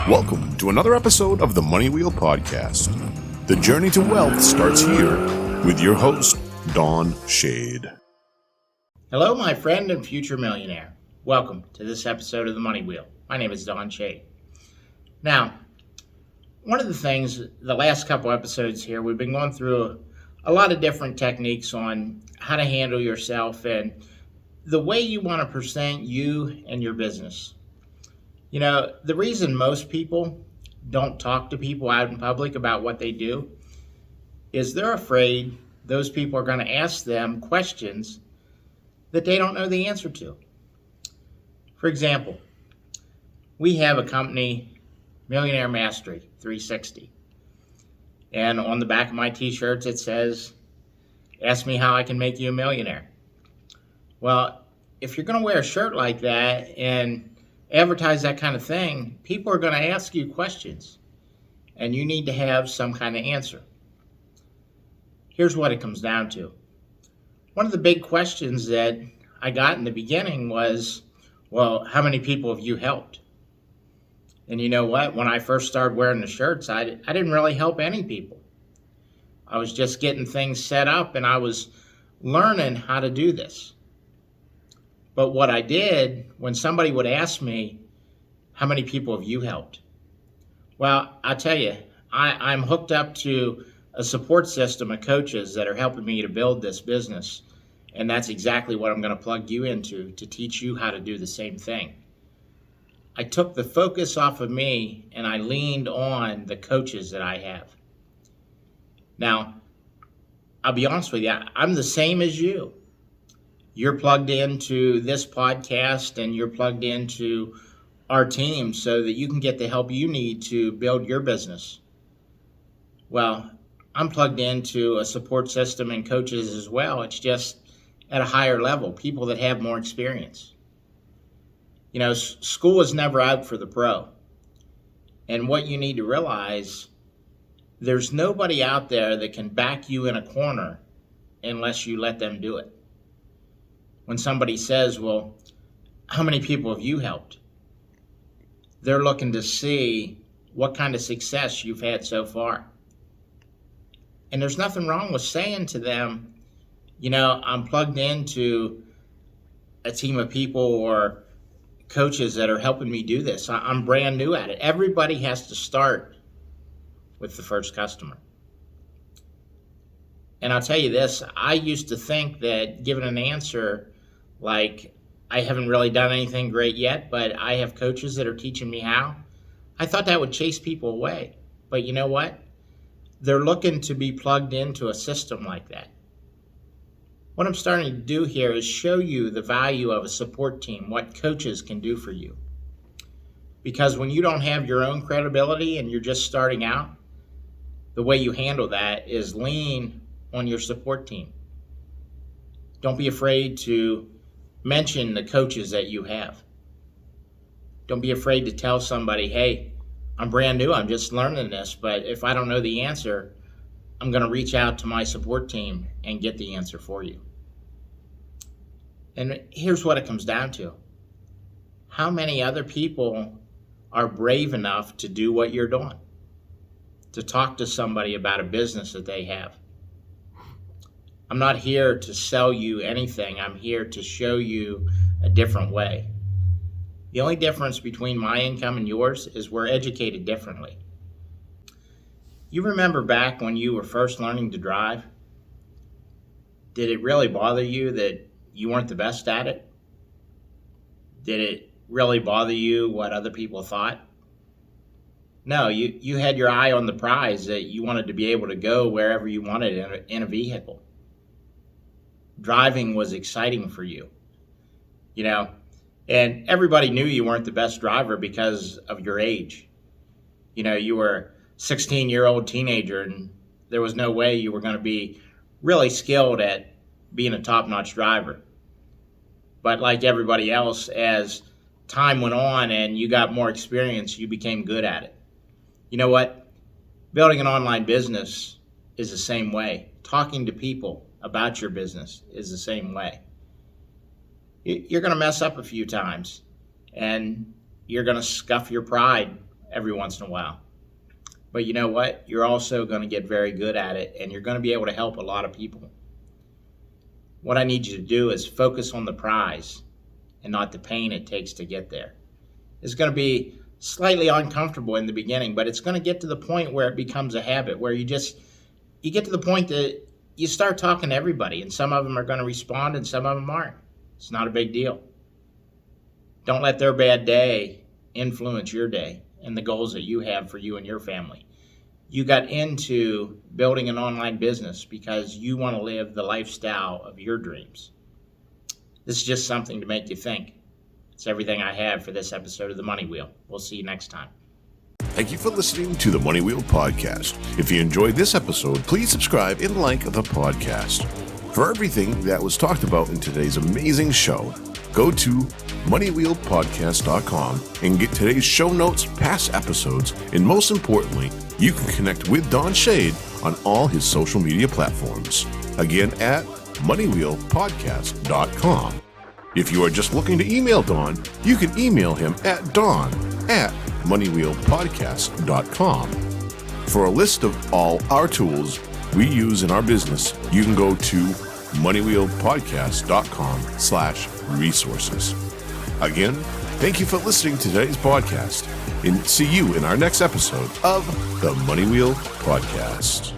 Welcome to another episode of the Money Wheel Podcast. The journey to wealth starts here with your host, Don Shade. Hello, my friend and future millionaire. Welcome to this episode of the Money Wheel. My name is Don Shade. Now, one of the things, the last couple episodes here, we've been going through a lot of different techniques on how to handle yourself and the way you want to present you and your business. You know, the reason most people don't talk to people out in public about what they do is they're afraid those people are going to ask them questions that they don't know the answer to. For example, we have a company, Millionaire Mastery 360. And on the back of my t-shirts, it says, "Ask me how I can make you a millionaire." Well, if you're going to wear a shirt like that and advertise that kind of thing, people are going to ask you questions, and you need to have some kind of answer. Here's what it comes down to. One of the big questions that I got in the beginning was, well, how many people have you helped? And you know what? When I first started wearing the shirts, I didn't really help any people. I was just getting things set up, and I was learning how to do this. But what I did, when somebody would ask me, how many people have you helped? Well, I'll tell you, I'm hooked up to a support system of coaches that are helping me to build this business. And that's exactly what I'm going to plug you into to teach you how to do the same thing. I took the focus off of me and I leaned on the coaches that I have. Now, I'll be honest with you, I'm the same as you. You're plugged into this podcast and you're plugged into our team so that you can get the help you need to build your business. Well, I'm plugged into a support system and coaches as well. It's just at a higher level, people that have more experience. You know, school is never out for the pro. And what you need to realize, there's nobody out there that can back you in a corner unless you let them do it. When somebody says, well, how many people have you helped? They're looking to see what kind of success you've had so far. And there's nothing wrong with saying to them, you know, I'm plugged into a team of people or coaches that are helping me do this. I'm brand new at it. Everybody has to start with the first customer. And I'll tell you this, I used to think that giving an answer like, I haven't really done anything great yet, but I have coaches that are teaching me how, I thought that would chase people away. But you know what? They're looking to be plugged into a system like that. What I'm starting to do here is show you the value of a support team, what coaches can do for you. Because when you don't have your own credibility and you're just starting out, the way you handle that is lean on your support team. Don't be afraid to mention the coaches that you have. Don't be afraid to tell somebody, hey, I'm brand new, I'm just learning this, but if I don't know the answer, I'm going to reach out to my support team and get the answer for you. And here's what it comes down to. How many other people are brave enough to do what you're doing? To talk to somebody about a business that they have? I'm not here to sell you anything. I'm here to show you a different way. The only difference between my income and yours is we're educated differently. You remember back when you were first learning to drive? Did it really bother you that you weren't the best at it? Did it really bother you what other people thought? No, you had your eye on the prize that you wanted to be able to go wherever you wanted in a vehicle. Driving was exciting for you, you know, and everybody knew you weren't the best driver because of your age. You know, you were a 16-year-old teenager and there was no way you were going to be really skilled at being a top-notch driver. But like everybody else, as time went on and you got more experience, you became good at it. You know what? Building an online business is the same way. Talking to people about your business is the same way. You're going to mess up a few times and you're going to scuff your pride every once in a while. But you know what? You're also going to get very good at it, and you're going to be able to help a lot of people. What I need you to do is focus on the prize and not the pain it takes to get there. It's going to be slightly uncomfortable in the beginning, but it's going to get to the point where it becomes a habit, where you get to the point that you start talking to everybody, and some of them are going to respond and some of them aren't. It's not a big deal. Don't let their bad day influence your day and the goals that you have for you and your family. You got into building an online business because you want to live the lifestyle of your dreams. This is just something to make you think. It's everything I have for this episode of The Money Wheel. We'll see you next time. Thank you for listening to the Money Wheel Podcast. If you enjoyed this episode, please subscribe and like the podcast. For everything that was talked about in today's amazing show, go to moneywheelpodcast.com and get today's show notes, past episodes, and most importantly, you can connect with Don Shade on all his social media platforms. Again, at moneywheelpodcast.com. If you are just looking to email Don, you can email him at don@moneywheelpodcast.com. For a list of all our tools we use in our business, you can go to moneywheelpodcast.com/resources. Again, thank you for listening to today's podcast, and see you in our next episode of the Money Wheel Podcast.